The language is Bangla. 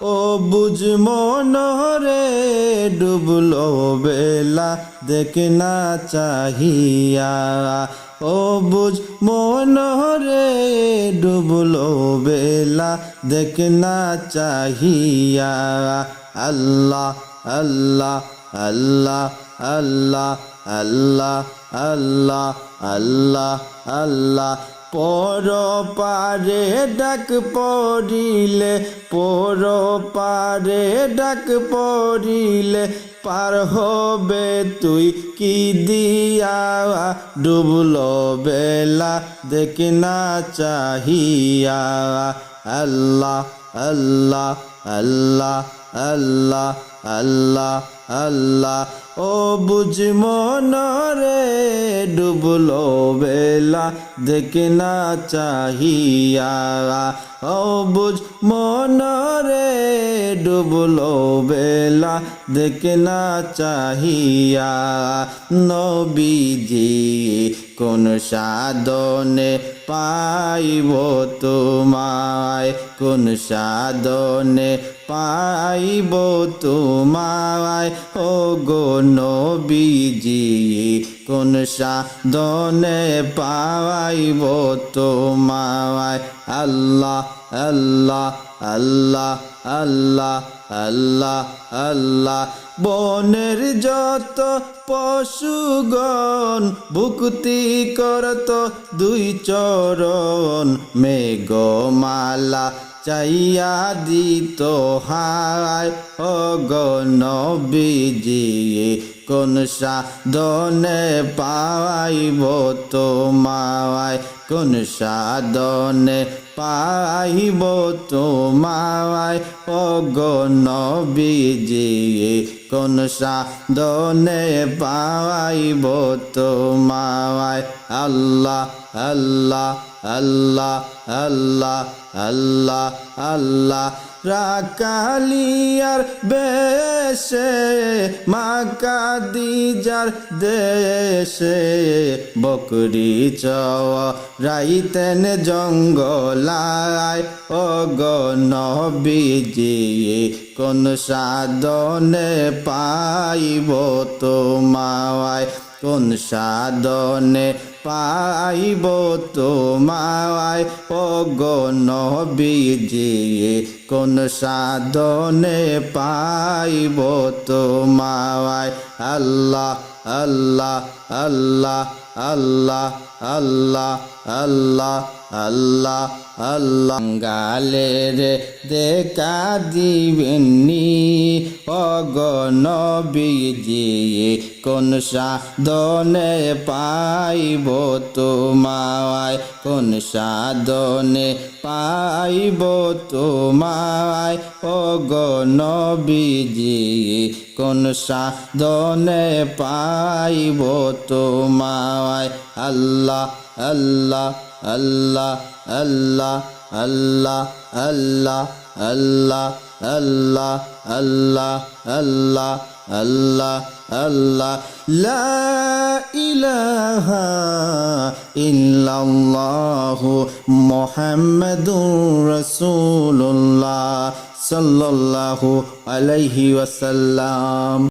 ও বুঝ মনরে ডুবলো বেলা দেখ না চাহিয়া ও বুঝ মনরে ডুবলো বেলা দেখ না চাহিয়া আল্লাহ আল্লাহ আল্লাহ আল্লাহ আল্লাহ আল্লাহ আল্লাহ আল্লাহ পর পারে ডাক পড়িলে পর পারে ডাক পড়িলে পার হবে তুই কি দিয়া ডুবলো বেলা দেখ না চাহিয়া আল্লাহ আল্লাহ আল্লাহ আল্লাহ আল্লাহ আল্লাহ ও বুঝ মনরে ডুবলো বেলা দেখ না চাহিয়া ও বুঝ মনরে ডুবলো বেলা দেখ না চাহিয়া নবীজি কোন সাধনে পাইব তোমায় কোন সাধনে পাইব তোমায় ও গো নবীজি কোন সাধনে পাইব তোমায় আল্লাহ আল্লাহ আল্লাহ আল্লাহ আল্লাহ আল্লাহ বনের যত পশুগণ ভুক্তি করত দুই চরণ মেঘমালা চাইয়া দিত হায় ও গো নবীজি কোন সাধনে পাইব তোমায় কোন সাধনে পাইব তোমায় ও গো নবীজি কোন সাধনে পাইব তোমায় আল্লাহ আল্লাহ আল্লাহ আল্লাহ আল্লাহ আল্লাহ রাকালিয়ার বেশে মা কাদিজার দেশে বকরি চরাইতেন জঙ্গলায় ও গো নবীজি কোন সাধনে পাইব তোমায় কোন সাধনে পাইব তোমায় ও গো নবীজি কোন সাধনে পাইব তোমায় আল্লাহ আল্লাহ আল্লাহ আল্লাহ আল্লাহ আল্লাহ আল্লাহ আল্লাহ গালের দেখা দিবেননি ও গো নবীজি কোন সাধনে পাইব তোমায় কোন সাধনে পাইব তোমায় ও গো নবীজি কোন সাধনে পাইব তোমায় আল্লাহ আল্লাহ আল্লাহ আল্লাহ আল্লাহ আল্লাহ আল্লাহ আল্লাহ আল্লাহ আল্লাহ আল্লাহ আল্লাহ লা ইলাহা ইল্লাল্লাহু মুহাম্মাদুর রাসূলুল্লাহ সাল্লাল্লাহু আলাইহি ওয়াসাল্লাম।